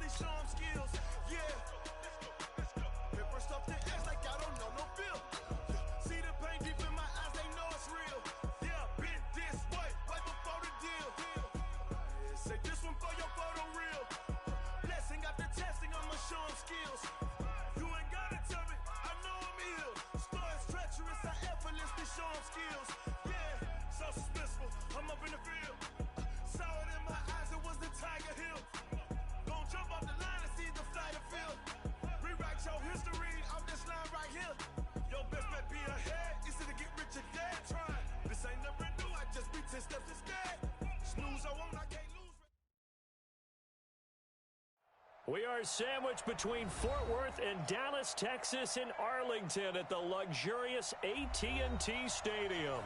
Show them skills, yeah. Paper stuff the ass like I don't know no bill. See the pain deep in my eyes, they know it's real. Yeah, been this way, right before the deal. Say this one for your photo reel. Blessing got the testing, I'ma show them skills. You ain't gotta tell me, I know I'm ill. Stories treacherous, I effortlessly show them skills. Yeah, so suspenseful, I'm up in the field. Saw it in my eyes, it was the Tiger Hill. Jump off the line and see the flight of field. Rewrite your history off this line right here. Your best bet be ahead. Easy to get rich or dead. Try. This ain't never new. I just be 10 steps instead. Snooze I won't, I can't lose. We are sandwiched between Fort Worth and Dallas, Texas, and Arlington at the luxurious AT&T Stadium.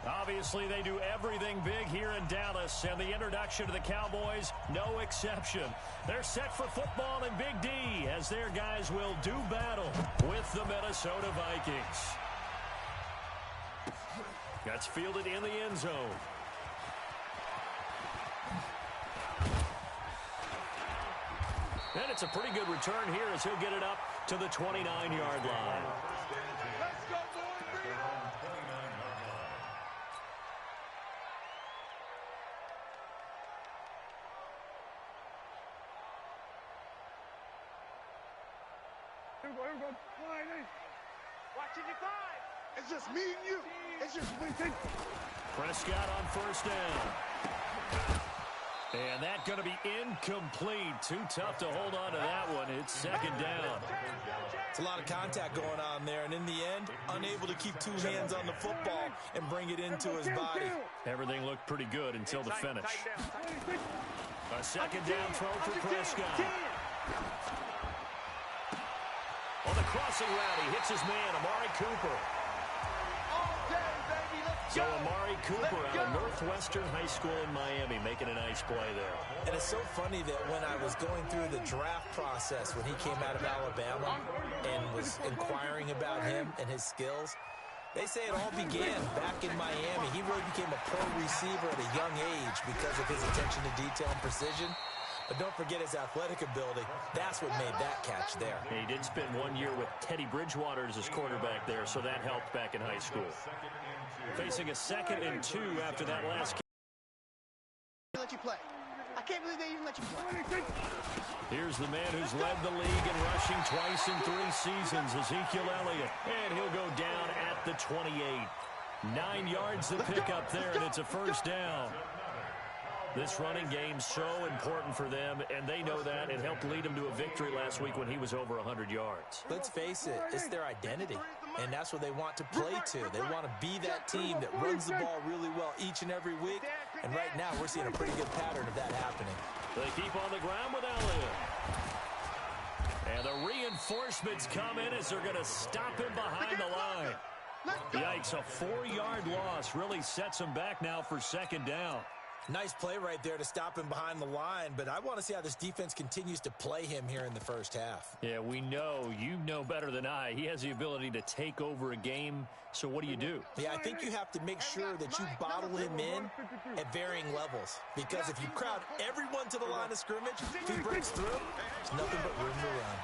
Obviously, they do everything big here in Dallas, and the introduction to the Cowboys, no exception. They're set for football in Big D, as their guys will do battle with the Minnesota Vikings. That's fielded in the end zone. And it's a pretty good return here as he'll get it up to the 29-yard line. Let's go, boy. Here we go. Watching you five. It's just me and you. It's just me. Prescott on first down. And that's going to be incomplete. Too tough to hold on to that one. It's second down. It's a lot of contact going on there, and in the end, unable to keep two hands on the football and bring it into his body. Everything looked pretty good until the finish. A second down throw for Prescott. On the crossing route, he hits his man, Amari Cooper. So Amari Cooper out of Northwestern High School in Miami making a nice play there. And it's so funny that when I was going through the draft process when he came out of Alabama and was inquiring about him and his skills, they say it all began back in Miami. He really became a pro receiver at a young age because of his attention to detail and precision. But don't forget his athletic ability. That's what made that catch there. He did spend 1 year with Teddy Bridgewater as his quarterback there, so that helped back in high school. Facing a 2nd and 2 after that last kick. Let you play. I can't believe they even let you play. Here's the man who's led the league in rushing twice in 3 seasons, Ezekiel Elliott. And he'll go down at the 28. 9 yards to pick up there, and it's a first down. This running game's so important for them, and they know that. It helped lead them to a victory last week when he was over 100 yards. Let's face it, it's their identity, and that's what they want to play to. They want to be that team that runs the ball really well each and every week, and right now we're seeing a pretty good pattern of that happening. They keep on the ground with Elliott. And the reinforcements come in as they're going to stop him behind the line. Yikes, a 4-yard loss really sets him back now for second down. Nice play right there to stop him behind the line, but I want to see how this defense continues to play him here in the first half. Yeah, we know. You know better than I. He has the ability to take over a game, so what do you do? Yeah, I think you have to make sure that you bottle him in at varying levels, because if you crowd everyone to the line of scrimmage, if he breaks through, there's nothing but room to run.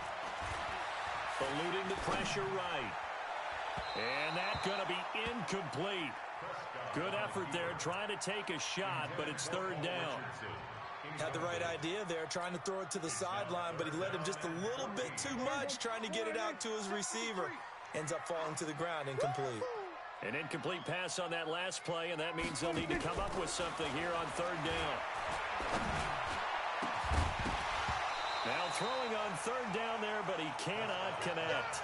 Eluding the pressure right. And that's going to be incomplete. Good effort there, trying to take a shot, but it's third down. Had the right idea there, trying to throw it to the sideline, but he led him just a little bit too much, trying to get it out to his receiver. Ends up falling to the ground, incomplete. An incomplete pass on that last play, and that means they'll need to come up with something here on third down. Now throwing on third down there, but he cannot connect.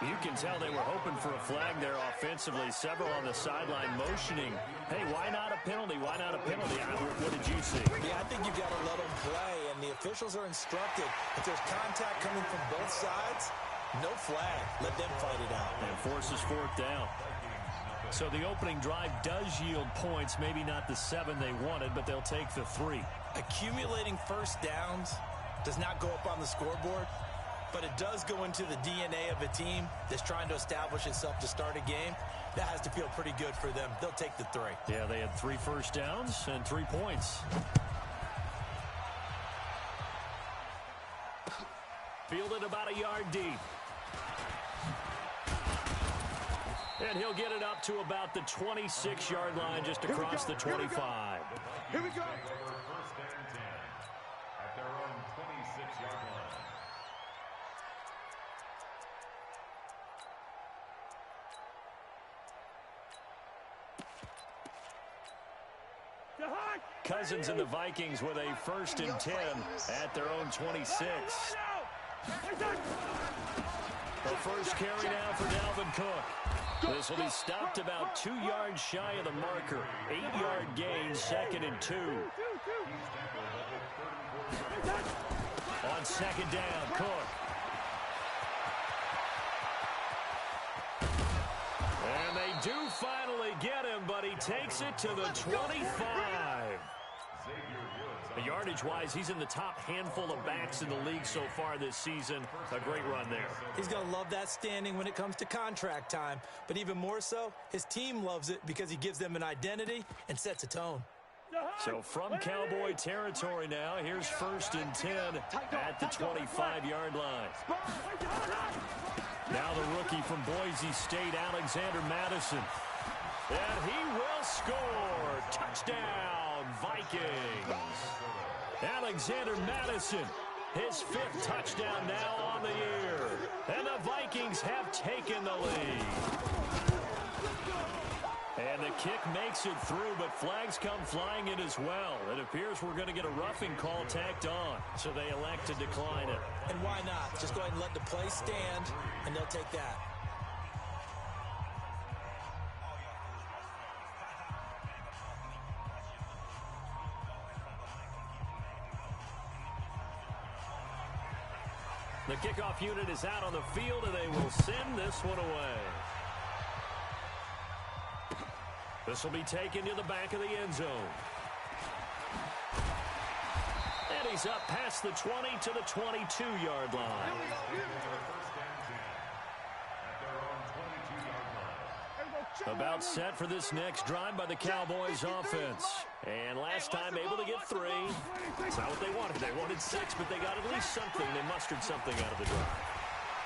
You can tell they were hoping for a flag there offensively. Several on the sideline motioning, hey, why not a penalty? Why not a penalty? What did you see? Yeah, I think you've got to let them play, and the officials are instructed. If there's contact coming from both sides, no flag. Let them fight it out. And forces fourth down. So the opening drive does yield points, maybe not the 7 they wanted, but they'll take the 3. Accumulating first downs does not go up on the scoreboard, but it does go into the DNA of a team that's trying to establish itself to start a game. That has to feel pretty good for them. They'll take the 3. Yeah, they had 3 first downs and 3 points. Fielded about a yard deep. And he'll get it up to about the 26-yard line, just across the 25. Here we go. First and 10 at their own 26-yard line. Cousins and the Vikings with a first and 10 at their own 26. The first carry now for Dalvin Cook. This will be stopped about 2 yards shy of the marker. 8-yard gain, 2nd and 2. On 2nd down, Cook. And they do finally get him, but he takes it to the 25. Yardage-wise, he's in the top handful of backs in the league so far this season. A great run there. He's going to love that standing when it comes to contract time. But even more so, his team loves it because he gives them an identity and sets a tone. So from Cowboy territory now, here's first and 10 at the 25-yard line. Now the rookie from Boise State, Alexander Madison. And he will score. Touchdown, Vikings. Alexander Madison, his 5th touchdown now on the year. And the Vikings have taken the lead. And the kick makes it through, but flags come flying in as well. It appears we're going to get a roughing call tacked on, so they elect to decline it. And why not? Just go ahead and let the play stand, and they'll take that. The kickoff unit is out on the field, and they will send this one away. This will be taken to the back of the end zone. And he's up past the 20 to the 22-yard line. About set for this next drive by the Cowboys offense. And last time able to get 3. It's not what they wanted. They wanted 6, but they got at least something. They mustered something out of the drive.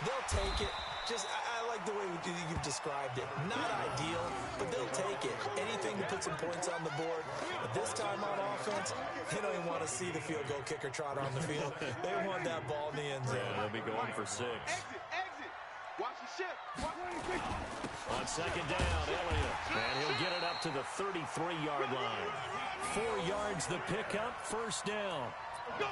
They'll take it. I like the way you've described it. Not ideal, but they'll take it. Anything to put some points on the board. But this time on offense, they don't even want to see the field goal kicker trot on the field. They want that ball in the end zone. Yeah, they'll be going for 6. Exit. Watch the ship. On 2nd down, Elliott. And he'll get it up to the 33-yard line. 4 yards the pickup, first down. Go.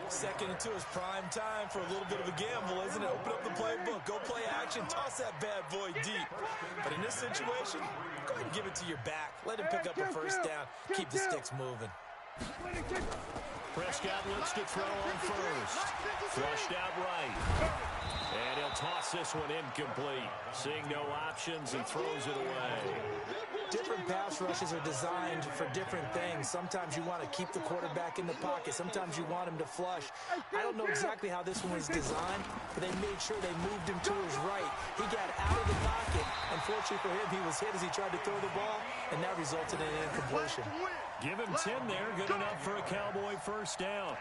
2nd and 2 is prime time for a little bit of a gamble, isn't it? Open up the playbook, go play action, toss that bad boy deep. But in this situation, go ahead and give it to your back. Let him pick up a first down. Keep the sticks moving. Prescott looks to throw on first. Flushed out right. And he'll toss this one incomplete. Seeing no options and throws it away. Different pass rushes are designed for different things. Sometimes you want to keep the quarterback in the pocket. Sometimes you want him to flush. I don't know exactly how this one was designed, but they made sure they moved him to his right. He got out of the pocket. Unfortunately for him, he was hit as he tried to throw the ball, and that resulted in an incompletion. Give him 10 there. Good enough for a Cowboy first down.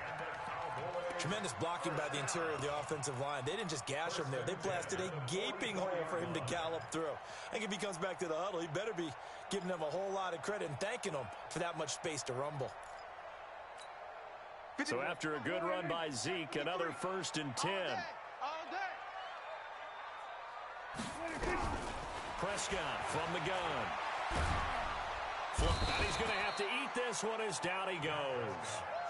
Tremendous blocking by the interior of the offensive line. They didn't just gash him there. They blasted a gaping hole for him to gallop through. I think if he comes back to the huddle, he better be giving them a whole lot of credit and thanking them for that much space to rumble. So after a good run by Zeke, another first and 10. Prescott from the gun. And he's going to have to eat this one as down he goes.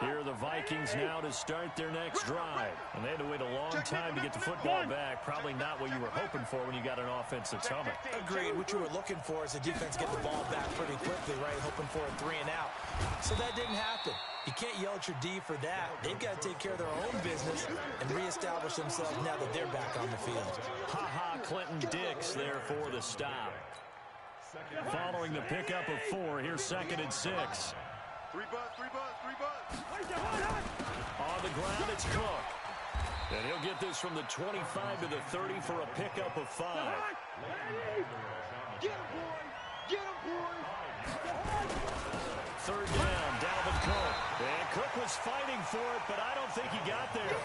Here are the Vikings now to start their next drive. And they had to wait a long time to get the football back. Probably not what you were hoping for when you got an offense that's humming. Agreed. What you were looking for is the defense get the ball back pretty quickly, right? Hoping for a 3 and out. So that didn't happen. You can't yell at your D for that. They've got to take care of their own business and reestablish themselves now that they're back on the field. Ha-ha, Clinton Dix there for the stop. Following the pickup of 4, here's 2nd and 6. 3 butts, 3 butts, 3 butts. On the ground, it's Cook. And he'll get this from the 25 to the 30 for a pickup of 5. Get him, boy! Get him, boy! 3rd down, Dalvin Cook. And Cook was fighting for it, but I don't think he got there.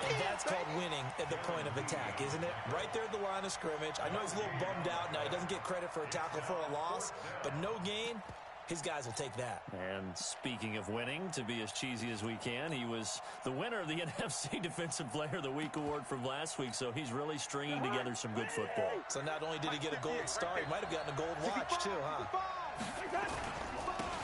And that's called winning at the point of attack, isn't it? Right there at the line of scrimmage. I know he's a little bummed out now. He doesn't get credit for a tackle for a loss, but no gain. His guys will take that. And speaking of winning, to be as cheesy as we can, he was the winner of the NFC Defensive Player of the Week award from last week, so he's really stringing together some good football. So not only did he get a gold star, he might have gotten a gold watch too, huh?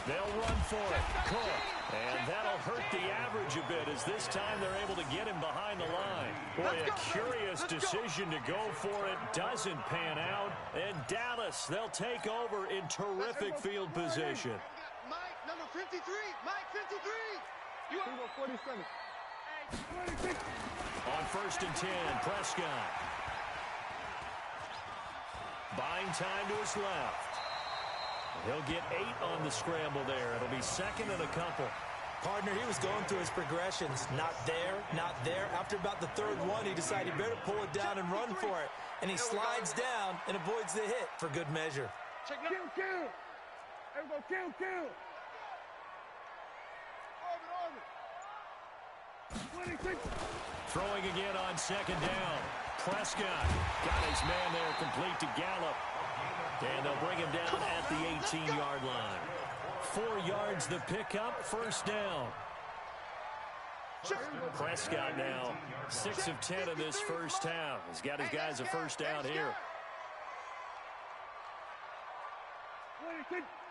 They'll run for it. Cook. And that'll hurt the average a bit as this time they're able to get him behind the line. Boy, a curious decision to go for it. Doesn't pan out. And Dallas, they'll take over in terrific field position. Mike, number 53. Mike, 53. You are 47. On 1st and 10, Prescott. Buying time to his left. He'll get 8 on the scramble there. It'll be 2nd and a couple. Partner, he was going through his progressions. Not there, not there. After about the 3rd one, he decided he better pull it down and run for it. And he slides down and avoids the hit for good measure. Kill. There we go, kill. Orbit. 26. Throwing again on 2nd down. Prescott got his man there complete to Gallup. And they'll bring him down at the 18-yard line. 4 yards the pickup, 1st down. Prescott now 6 of 10 in this first half. He's got his guys a 1st down here.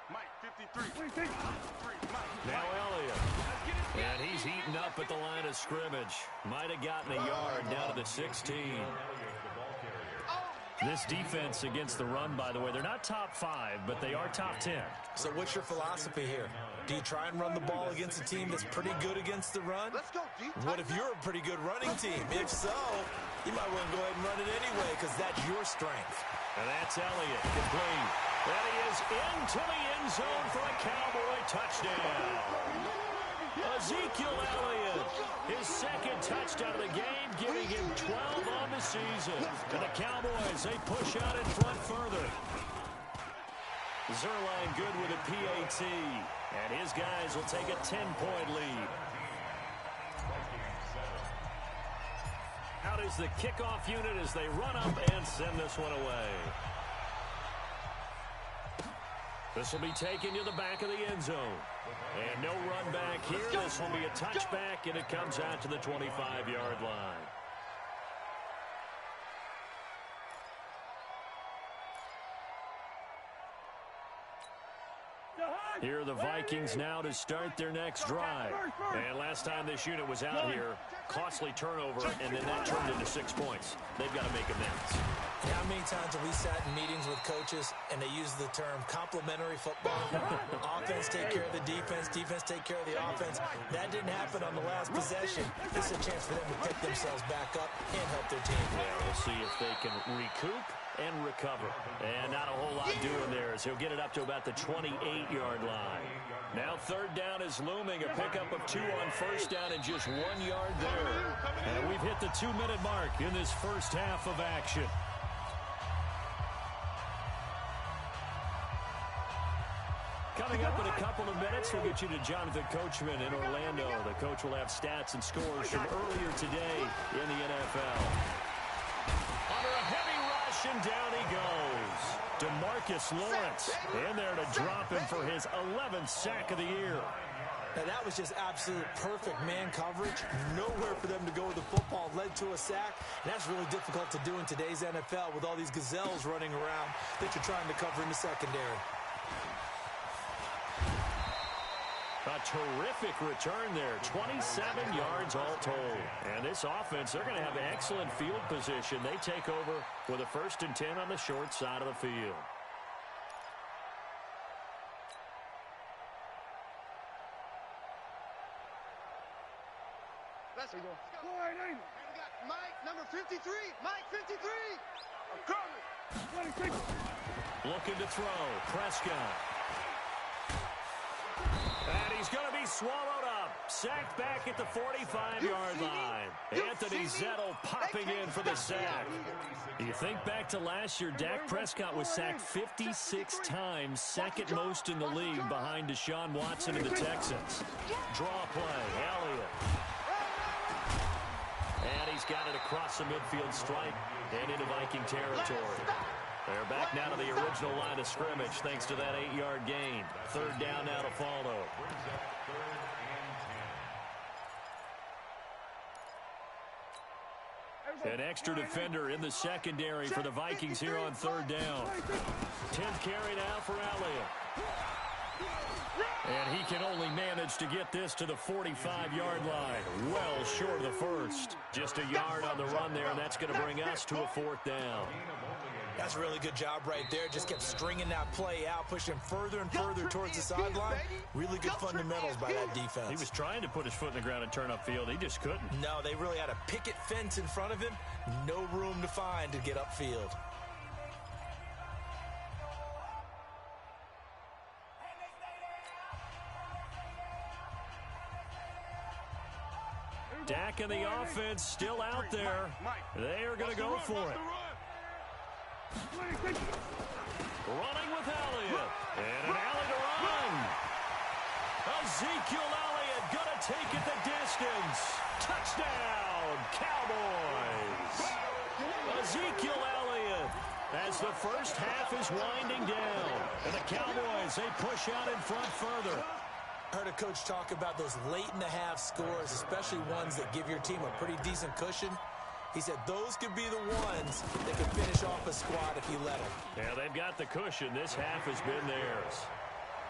Mike, 53. Now Elliott. And he's heating up at the line of scrimmage. Might have gotten a yard down to the 16. This defense against the run, by the way, they're not top 5, but they are top 10. So what's your philosophy here? Do you try and run the ball against a team that's pretty good against the run? Let's go, D. What if you're a pretty good running team? If so, you might want to go ahead and run it anyway because that's your strength. And that's Elliott, complete. And he is into the end zone for a Cowboy touchdown. Ezekiel Elliott, his 2nd touchdown of the game, giving him 12 on the season. And the Cowboys, they push out in front further. Zerline good with a PAT. And his guys will take a 10-point lead. Out is the kickoff unit as they run up and send this one away. This will be taken to the back of the end zone. And no run back here. This will be a touchback, and it comes out to the 25-yard line. Here are the Vikings now to start their next drive. And last time this unit was out here, costly turnover, and then that turned into 6 points. They've got to make amends. How many times have we sat in meetings with coaches and they use the term complementary football? Offense take care of the defense, defense take care of the offense. That didn't happen on the last possession. This is a chance for them to pick themselves back up and help their team. Yeah, we'll see if they can recoup and recover. And not a whole lot doing there as he'll get it up to about the 28-yard line. Now 3rd down is looming. A pickup of 2 on 1st down and just 1 yard there. And we've hit the 2-minute mark in this first half of action. Coming up in a couple of minutes, we'll get you to Jonathan Coachman in Orlando. The coach will have stats and scores from earlier today in the NFL. Under a heavy rush, and down he goes. DeMarcus Lawrence in there to drop him for his 11th sack of the year. Now, that was just absolute perfect man coverage. Nowhere for them to go with the football. Led to a sack. And that's really difficult to do in today's NFL with all these gazelles running around that you're trying to cover in the secondary. A terrific return there. 27 yards all told. And this offense, they're going to have excellent field position. They take over with a 1st and 10 on the short side of the field. Let's go. Mike, number 53. Mike, 53. I'm coming. 26. Looking to throw. Prescott. And he's going to be swallowed up. Sacked back at the 45-yard line. Anthony Zettel popping in for the sack. You think back to last year, Dak Prescott was sacked 56 times, second most in the league behind Deshaun Watson and the Texans. Draw play. Elliott. And he's got it across the midfield stripe and into Viking territory. They're back now to the original line of scrimmage thanks to that 8-yard gain. 3rd down now to follow. An extra defender in the secondary for the Vikings here on 3rd down. 10th carry now for Elliott. And he can only manage to get this to the 45-yard line. Well short of the 1st. Just a yard on the run there, and that's going to bring us to a 4th down. That's a really good job right there. Just kept stringing that play out, pushing further and further towards the sideline. Really good fundamentals by that defense. He was trying to put his foot in the ground and turn upfield. He just couldn't. No, they really had a picket fence in front of him. No room to find to get upfield. Dak and the offense still out there. They are going to go for it. Running with Elliott. And an alley to run. Ezekiel Elliott going to take it the distance. Touchdown, Cowboys. Ezekiel Elliott as the first half is winding down. And the Cowboys, they push out in front further. Heard a coach talk about those late-in-the-half scores, especially ones that give your team a pretty decent cushion. He said those could be the ones that could finish off a squad if you let them. Yeah, they've got the cushion. This half has been theirs.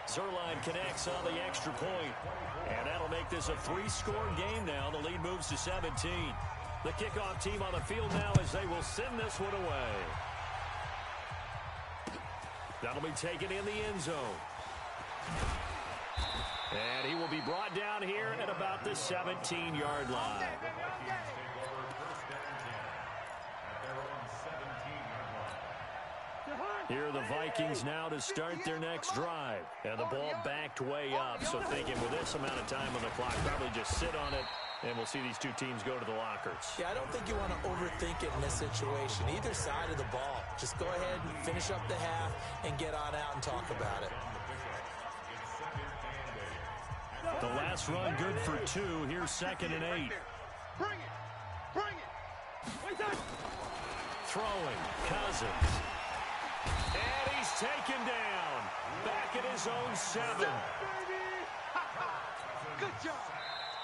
Zerline connects on the extra point, and that'll make this a 3-score game now. The lead moves to 17. The kickoff team on the field now as they will send this one away. That'll be taken in the end zone. And he will be brought down here at about the 17-yard line. Here are the Vikings now to start their next drive. And the ball backed way up, so thinking with this amount of time on the clock, probably just sit on it, and we'll see these two teams go to the lockers. Yeah, I don't think you want to overthink it in this situation, either side of the ball. Just go ahead and finish up the half and get on out and talk about it. The last run good for 2. Here's 2nd and 8. Bring it. Bring it. Throwing. Cousins. And he's taken down. Back at his own 7. Good job.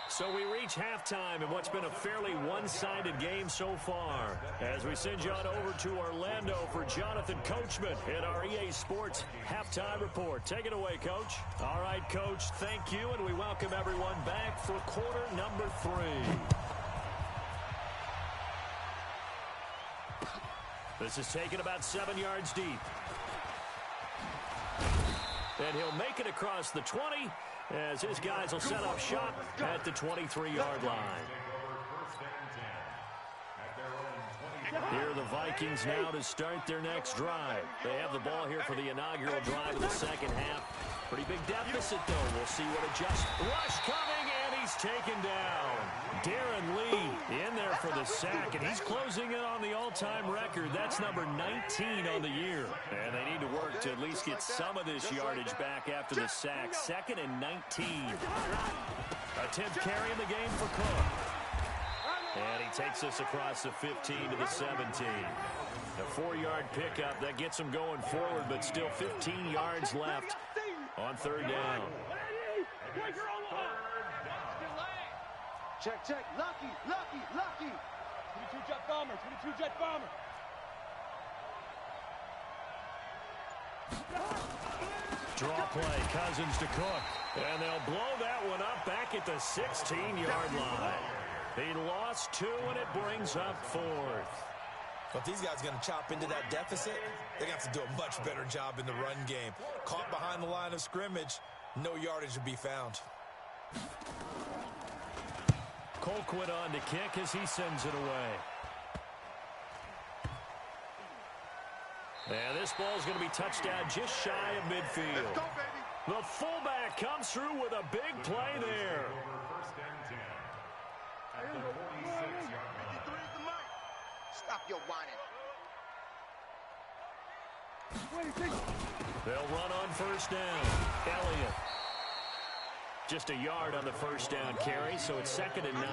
So we reach halftime in what's been a fairly one-sided game so far. As we send you on over to Orlando for Jonathan Coachman in our EA Sports Halftime Report. Take it away, Coach. All right, Coach, thank you, and we welcome everyone back for quarter number 3. This is taken about 7 yards deep. And he'll make it across the 20 as his guys will set up shop at the 23-yard line. Here are the Vikings now to start their next drive. They have the ball here for the inaugural drive of the second half. Pretty big deficit, though. We'll see what adjusts. Rush coming, and he's taken down. Darren Lee in there for the sack, and he's closing in on the all-time record. That's number 19 on the year. And they need to work to at least get some of this yardage back after the sack. 2nd and 19. A 10th carry in the game for Cook. And he takes us across the 15 to the 17. A 4-yard pickup. That gets him going forward, but still 15 yards left on 3rd down. Check, check. Lucky. 22 jet bomber. Draw play. Cousins to Cook. And they'll blow that one up back at the 16-yard line. He lost 2, and it brings up 4th. But if these guys are going to chop into that deficit, they're going to have to do a much better job in the run game. Caught behind the line of scrimmage, no yardage to be found. Colquitt on to kick as he sends it away. And this ball's going to be touched down just shy of midfield. Let's go, baby. The fullback comes through with a big play there. First and 10 at the 46-yard line. 53 is the mic. Stop your whining. They'll run on first down. Elliott. Just a yard on the first down carry, so it's 2nd and 9.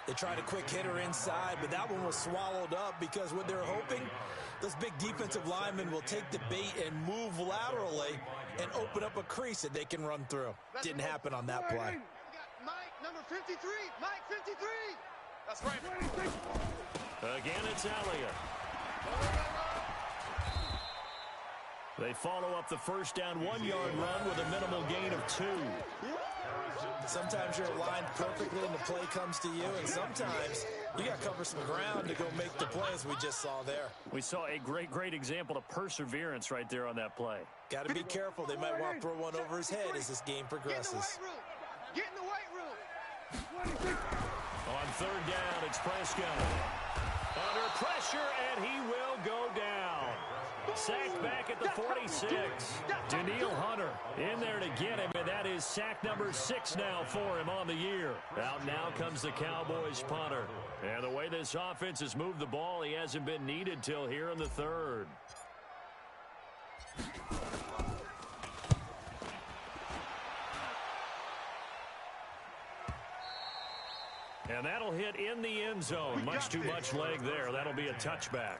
They tried a quick hitter inside, but that one was swallowed up because what they're hoping, this big defensive lineman will take the bait and move laterally and open up a crease that they can run through. Didn't happen on that play. We got Mike, number 53. Mike, 53. That's right. Again, it's Elliott. They follow up the first down 1-yard run with a minimal gain of 2. Sometimes you're aligned perfectly and the play comes to you, and sometimes you got to cover some ground to go make the play, as we just saw there. We saw a great example of perseverance right there on that play. Got to be careful. They might want to throw one over his head as this game progresses. Get in the weight room. On third down, it's Prescott. Under pressure, and he will go down. Sacked back at the 46. Daniil Hunter in there to get him, and that is sack number 6 now for him on the year. Out now comes the Cowboys punter. And the way this offense has moved the ball, he hasn't been needed till here in the 3rd. And that'll hit in the end zone. Much too much leg there. That'll be a touchback.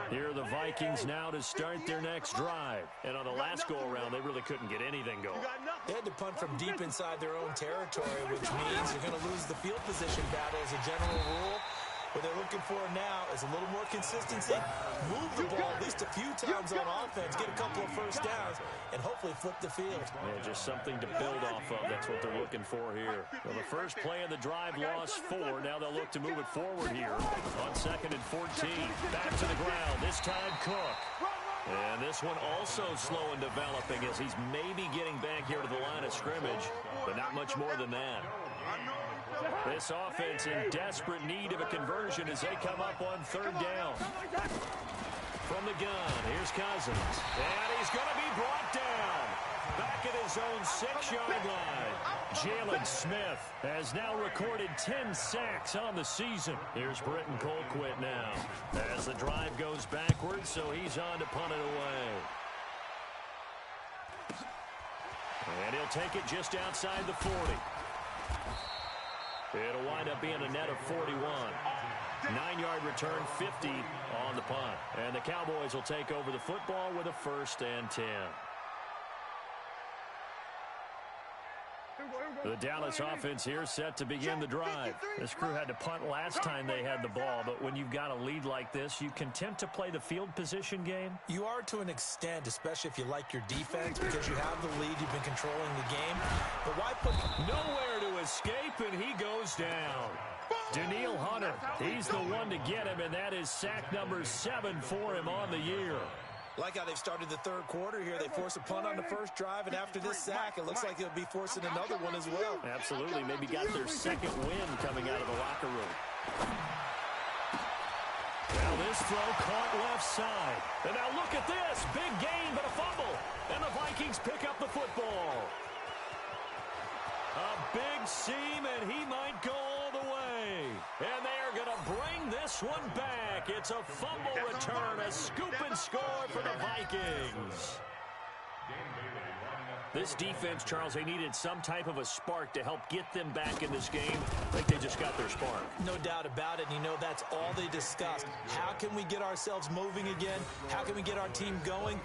Here are the Vikings now to start their next drive. And on the last go-around, they really couldn't get anything going. They had to punt from deep inside their own territory, which means you're going to lose the field position battle as a general rule. What they're looking for now is a little more consistency, move the ball at least a few times on offense, get a couple of first downs, and hopefully flip the field. Yeah, just something to build off of. That's what they're looking for here. Well, the first play of the drive lost 4. Now they'll look to move it forward here on 2nd and 14. Back to the ground. This time Cook. And this one also slow in developing as he's maybe getting back here to the line of scrimmage, but not much more than that. This offense in desperate need of a conversion as they come up on third down. From the gun, here's Cousins. And he's going to be brought down. Back at his own 6-yard line. Jalen Smith has now recorded 10 sacks on the season. Here's Britton Colquitt now as the drive goes backwards, so he's on to punt it away. And he'll take it just outside the 40. It'll wind up being a net of 41. 9-yard return, 50 on the punt. And the Cowboys will take over the football with a 1st and 10. The Dallas offense here set to begin the drive. This crew had to punt last time they had the ball, but when you've got a lead like this, you content to play the field position game? You are to an extent, especially if you like your defense, because you have the lead, you've been controlling the game. But why put... Nowhere to escape, and he goes down. Daniil Hunter, he's the one to get him, and that is sack number 7 for him on the year. Like how they've started the 3rd quarter here. They force a punt on the first drive, and after this sack, it looks like they'll be forcing another one as well. Absolutely. Maybe got their 2nd win coming out of the locker room. Now this throw caught left side. And now look at this. Big gain, but a fumble. And the Vikings pick up the football. A big seam, and he might go all the way. And they are going to bring this one back. It's a fumble return, a scoop and score for the Vikings. This defense, Charles, they needed some type of a spark to help get them back in this game. I think they just got their spark. No doubt about it. And you know, that's all they discussed. How can we get ourselves moving again? How can we get our team going?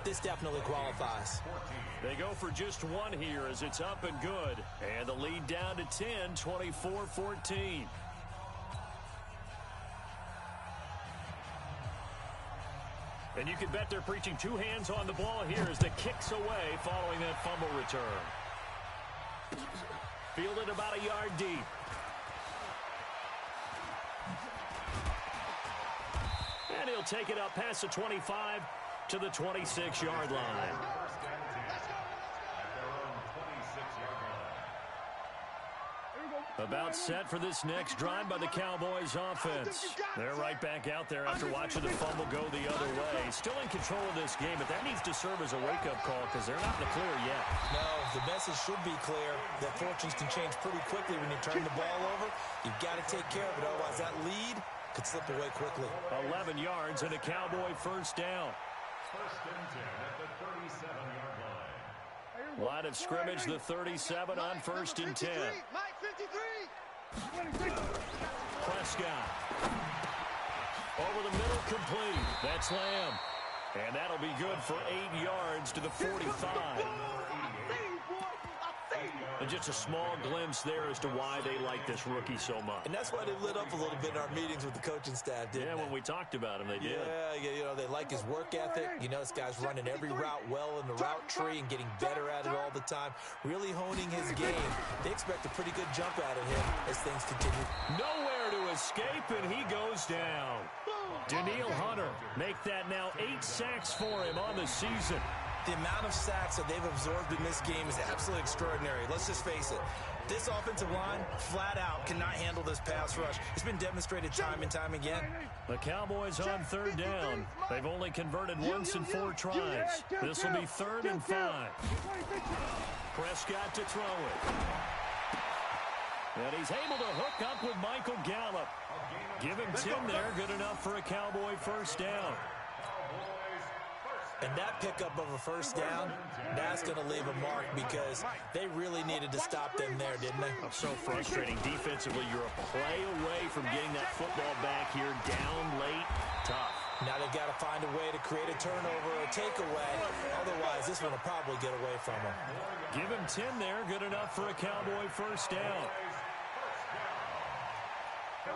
This definitely qualifies. They go for just one here as it's up and good. And the lead down to 10, 24-14. And you can bet they're preaching two hands on the ball here as the kick's away following that fumble return. Fielded about a yard deep. And he'll take it up past the 25 to the 26-yard line. About set for this next drive by the Cowboys offense. They're right back out there after watching the fumble go the other way. Still in control of this game, but that needs to serve as a wake-up call because they're not in the clear yet. No, the message should be clear that fortunes can change pretty quickly when you turn the ball over. You've got to take care of it, otherwise that lead could slip away quickly. 11 yards and a Cowboy first down. First and 10 at the 37-yard line. Line of scrimmage, the 37 on first and 10. Mike 53. Prescott. Over the middle, complete. That's Lamb. And that'll be good for 8 yards to the 45. And just a small glimpse there as to why they like this rookie so much. And that's why they lit up a little bit in our meetings with the coaching staff, didn't they? When we talked about him, they did. Yeah, you know, they like his work ethic. You know, this guy's running every route well in the route tree and getting better at it all the time, really honing his game. They expect a pretty good jump out of him as things continue. Nowhere to escape, and he goes down. Danielle Hunter make that now 8 sacks for him on the season. The amount of sacks that they've absorbed in this game is absolutely extraordinary. Let's just face it. This offensive line, flat out, cannot handle this pass rush. It's been demonstrated time and time again. The Cowboys on third down. They've only converted once in 4 tries. This will be 3rd and 5. Prescott to throw it. And he's able to hook up with Michael Gallup. Give him 10 there. Good enough for a Cowboy first down. And that pickup of a first down, that's going to leave a mark because they really needed to stop them there, didn't they? So frustrating. Defensively, you're a play away from getting that football back here down late. Tough. Now they've got to find a way to create a turnover or a takeaway. Otherwise, this one will probably get away from them. Give him 10 there. Good enough for a Cowboy first down.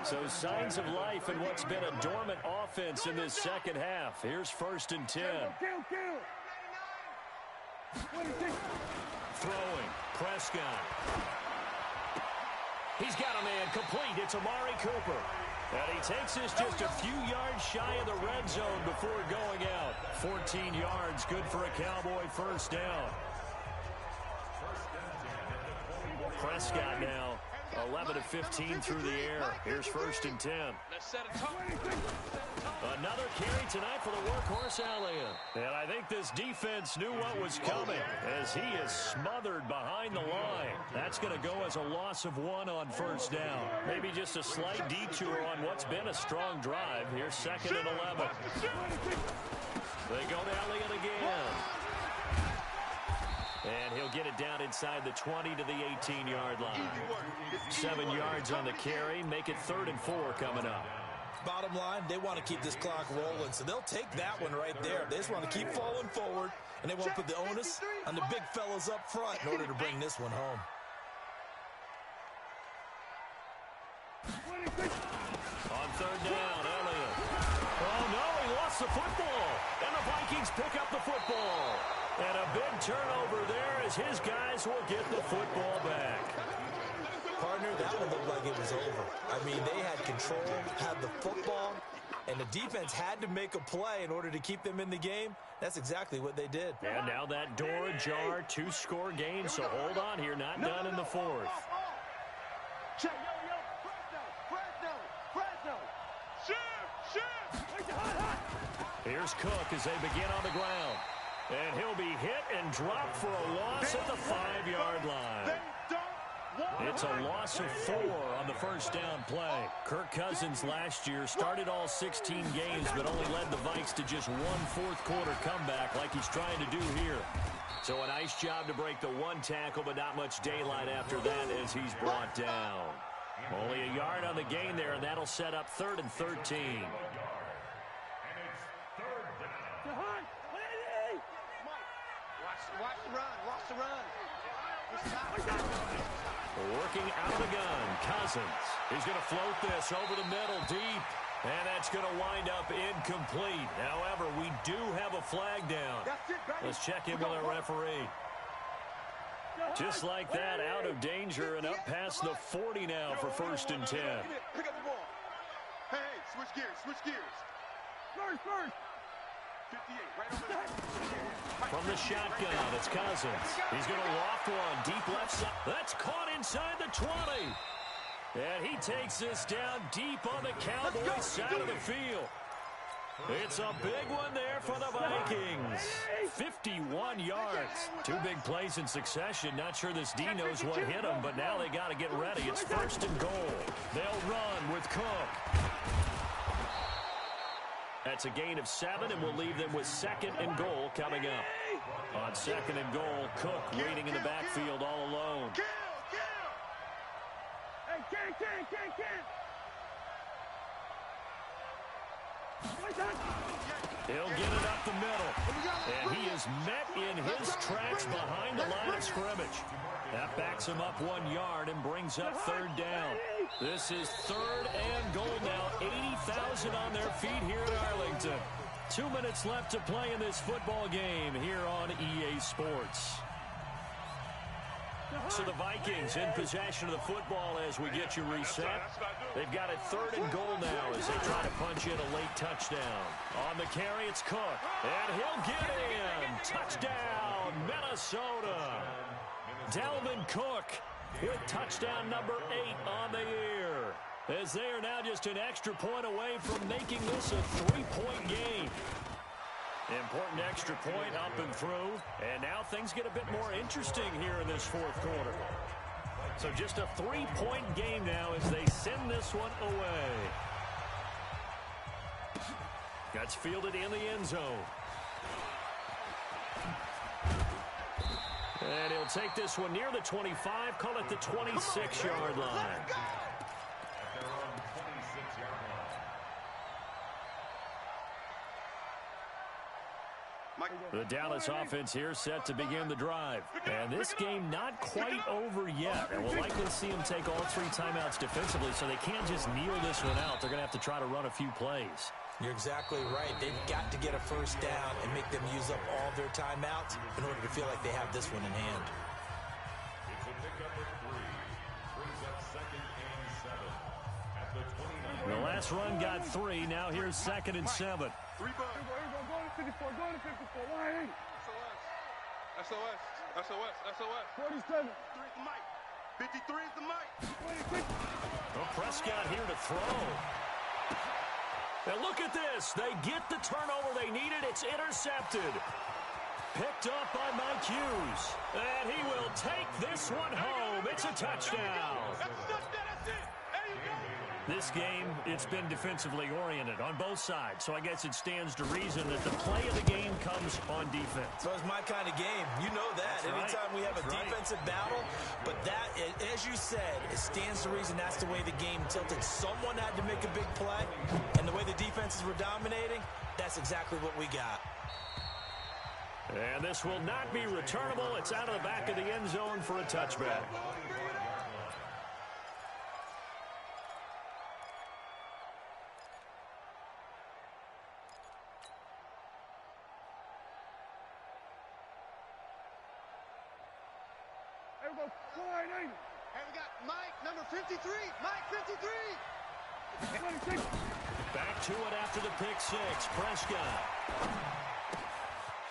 So signs of life in what's been a dormant offense in this second half. Here's 1st and 10. Throwing. Prescott. He's got a man complete. It's Amari Cooper. And he takes this just a few yards shy of the red zone before going out. 14 yards, good for a Cowboy first down. Prescott now 11 of 15 through the air. Here's 1st and 10. Another carry tonight for the workhorse Elliott. And I think this defense knew what was coming as he is smothered behind the line. That's going to go as a loss of 1 on first down. Maybe just a slight detour on what's been a strong drive. Here's 2nd and 11. They go to Elliott again. And he'll get it down inside the 20 to the 18-yard line. 7 yards on the carry. Make it 3rd and 4 coming up. Bottom line, they want to keep this clock rolling, so they'll take that one right there. They just want to keep falling forward, and they want to put the onus on the big fellas up front in order to bring this one home. On 3rd down, Elliott. Oh, no, he lost the football. And the Vikings pick up the football. And a big turnover there as his guys will get the football back. Partner, that one looked like it was over. I mean, they had control, had the football, and the defense had to make a play in order to keep them in the game. That's exactly what they did. And now that door ajar, 2-score game, so hold on here, not done in the 4th. Check, Fresno. Shift. Here's Cook as they begin on the ground. And he'll be hit and dropped for a loss at the 5-yard line. It's a loss of 4 on the first down play. Kirk Cousins last year started all 16 games, but only led the Vikes to just 1 fourth-quarter comeback like he's trying to do here. So a nice job to break the 1 tackle, but not much daylight after that as he's brought down. Only a yard on the gain there, and that'll set up 3rd and 13. Watch the run. Working out of the gun, Cousins. He's going to float this over the middle, deep. And that's going to wind up incomplete. However, we do have a flag down. Let's check in with our referee. Just like that, out of danger and up past the 40 now for 1st and 10. Pick up the ball. Hey, switch gears, switch gears. First. 58, right over there. From the shotgun, it's Cousins. He's going to loft one deep left side. That's caught inside the 20. And he takes this down deep on the Cowboys side of the field. It's a big one there for the Vikings. 51 yards. 2 big plays in succession. Not sure this D knows what hit him, but now they got to get ready. It's 1st and goal. They'll run with Cook. That's a gain of 7, and we'll leave them with 2nd and goal coming up. On 2nd and goal, Cook waiting in the backfield all alone. Hey, can't. He'll get it up the middle. And he is met in his tracks behind the line of scrimmage. That backs him up 1 yard and brings up 3rd down. This is 3rd and goal now. 80,000 on their feet here at Arlington. 2 minutes left to play in this football game here on EA Sports. So the Vikings in possession of the football as we get you reset. They've got it 3rd and goal now as they try to punch in a late touchdown. On the carry, it's Cook. And he'll get in. Touchdown, Minnesota. Dalvin Cook with touchdown number 8 on the year. As they are now just an extra point away from making this a 3-point game. Important extra point up and through. And now things get a bit more interesting here in this 4th quarter. So just a 3-point game now as they send this one away. That's fielded in the end zone. And he'll take this one near the 25, call it the 26-yard line. The Dallas offense here set to begin the drive. And this game not quite over yet. And we'll likely see them take all 3 timeouts defensively, so they can't just kneel this one out. They're going to have to try to run a few plays. You're exactly right. They've got to get a 1st down and make them use up all their timeouts in order to feel like they have this one in hand. It's a pickup of 3. Brings up 2nd and 7 at the 29. The last run got 3. Now here's 2nd and 7. 3 bucks. Go to 54. Go to 54. Why ain't? SOS. 47. 3 is the mic. 53 is the mic. Well, Prescott here to throw. And look at this. They get the turnover they needed. It's intercepted. Picked up by Mike Hughes. And he will take this one home. It's a touchdown. This game, it's been defensively oriented on both sides. So I guess it stands to reason that the play of the game comes on defense. So it's my kind of game. You know that. That's Anytime right. we have a defensive battle. But that, as you said, it stands to reason that's the way the game tilted. Someone had to make a big play. And the way the defenses were dominating, that's exactly what we got. And this will not be returnable. It's out of the back of the end zone for a touchback. Hey, we got Mike, number 53. Mike, 53. Back to it after the pick 6. Prescott.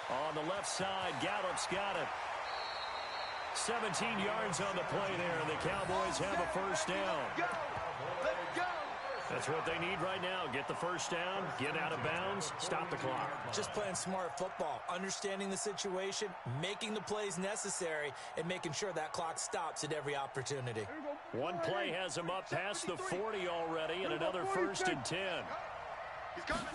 On the left side, Gallup's got it. 17 yards on the play there, and the Cowboys have a 1st down. Let's go. That's what they need right now. Get the 1st down, get out of bounds, stop the clock. Just playing smart football, understanding the situation, making the plays necessary, and making sure that clock stops at every opportunity. One play has them up past the 40 already, and another 1st and 10. He's coming.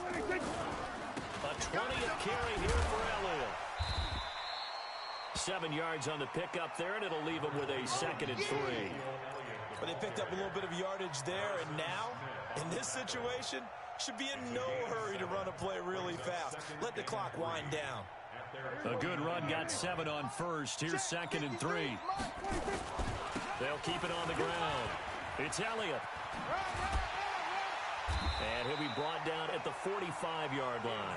A 20th carry here for Elliott. 7 yards on the pickup there, and it'll leave them with a 2nd and 3. But they picked up a little bit of yardage there, and now, in this situation, should be in no hurry to run a play really fast. Let the clock wind down. A good run got 7 on 1st. Here's 2nd and 3. They'll keep it on the ground. It's Elliott. And he'll be brought down at the 45-yard line.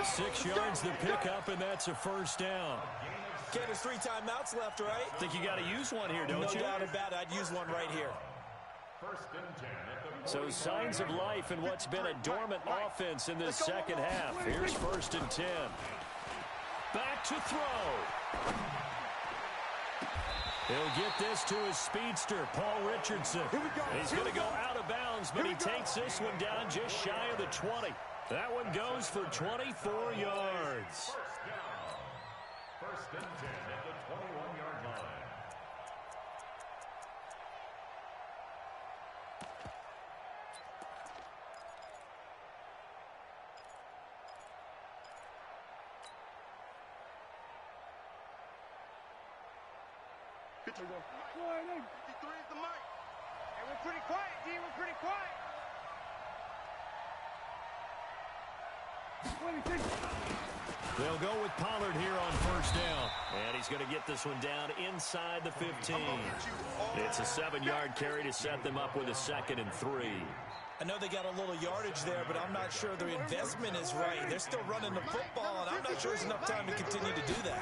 6 yards the pickup, and that's a first down. Okay, there's 3 timeouts left, right? Think you got to use one here, don't you? No doubt about it. I'd use one right here. So signs of life in what's been a dormant offense in this second half. Here's 1st and 10. Back to throw. He'll get this to his speedster, Paul Richardson. He's going to go out of bounds, but he takes this one down just shy of the 20. That one goes for 24 yards. First and 10 at the 21-yard line. Good to go. 53 is the mic. Hey, we're pretty quiet, D. We're pretty quiet. They'll go with Pollard here on 1st down. And he's going to get this one down inside the 15. It's a 7-yard carry to set them up with a 2nd and 3. I know they got a little yardage there, but I'm not sure their investment is right. They're still running the football, and I'm not sure there's enough time to continue to do that.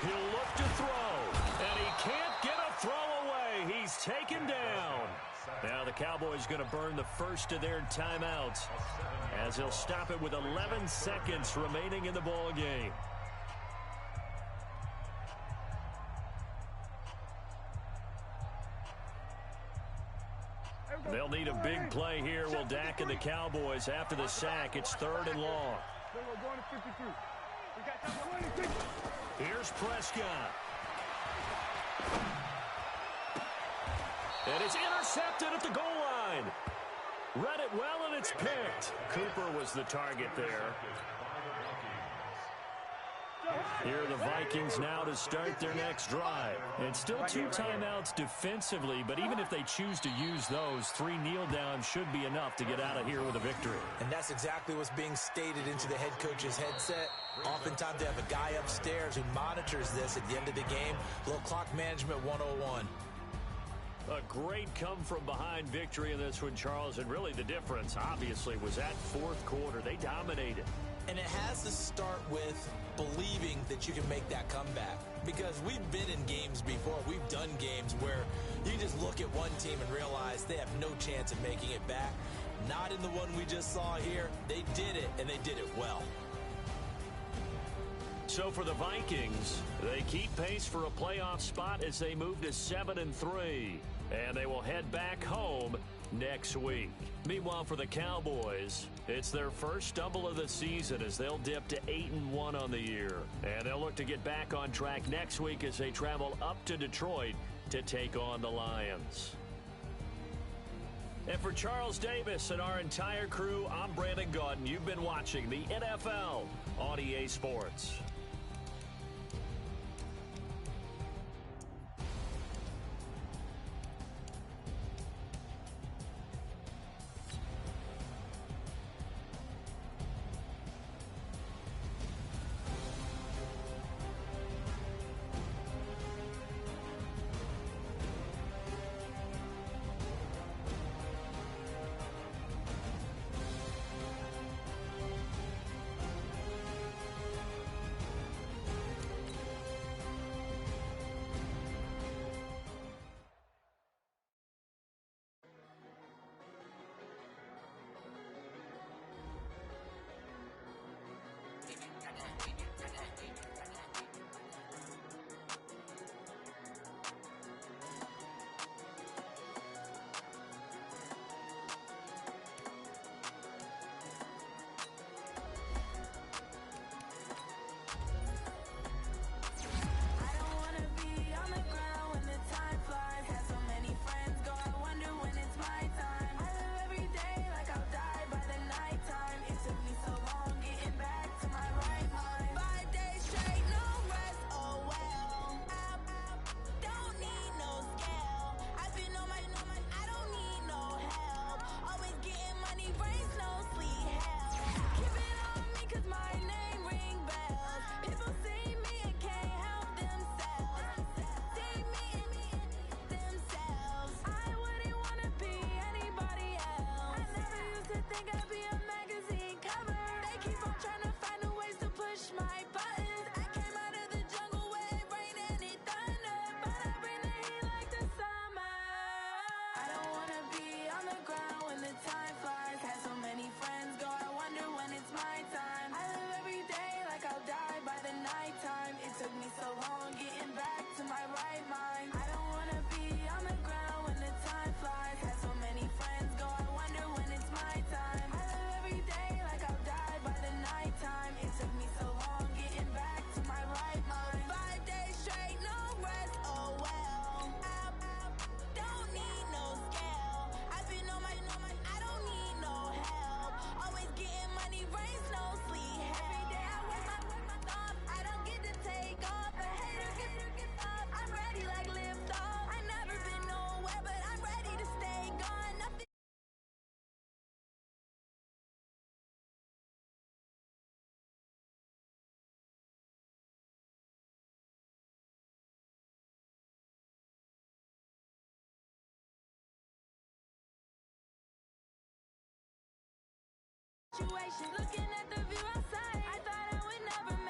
He'll look to throw, and he can't get a throw away. He's taken down. Now the Cowboys going to burn the first of their timeouts as he'll stop it with 11 seconds remaining in the ball game. They'll need a big play here. Will Dak and the Cowboys after the sack. It's 3rd and long. Here's Prescott. And it's intercepted at the goal line. Read it well, and it's picked. Cooper was the target there. Here are the Vikings now to start their next drive. And still 2 timeouts defensively, but even if they choose to use those, 3 kneel downs should be enough to get out of here with a victory. And that's exactly what's being stated into the head coach's headset. Oftentimes they have a guy upstairs who monitors this at the end of the game. Little clock management 101. A great come-from-behind victory in this one, Charles, and really the difference, obviously, was that 4th quarter. They dominated. And it has to start with believing that you can make that comeback. Because we've been in games before. We've done games where you just look at one team and realize they have no chance of making it back. Not in the one we just saw here. They did it, and they did it well. So for the Vikings, they keep pace for a playoff spot as they move to 7-3. And they will head back home next week. Meanwhile, for the Cowboys, it's their first stumble of the season as they'll dip to 8-1 on the year. And they'll look to get back on track next week as they travel up to Detroit to take on the Lions. And for Charles Davis and our entire crew, I'm Brandon Gaudin. You've been watching the NFL on EA Sports. push my buttons. I came out of the jungle where it rained and it thundered, but I bring the heat like the summer. I don't wanna be on the ground when the time flies. Had so many friends go, I wonder when it's my time. I live every day like I'll die by the nighttime. It took me so long getting back to my right mind. I don't wanna be on the ground when the time flies. Had so many friends go, I wonder when it's my time. I live every day like I'll die by the nighttime. It took me so long getting back to my right mind. 5 days straight, no rest, oh well. Don't need no scale. I've been on my, I don't need no help. Always getting money, rains, no sleep. Every day I work my thumb. I don't get to take off. A hater get up. I'm ready like lift off. I never been nowhere, but I'm ready to stay gone. Nothing. Situation. Looking at the view outside, I thought I would never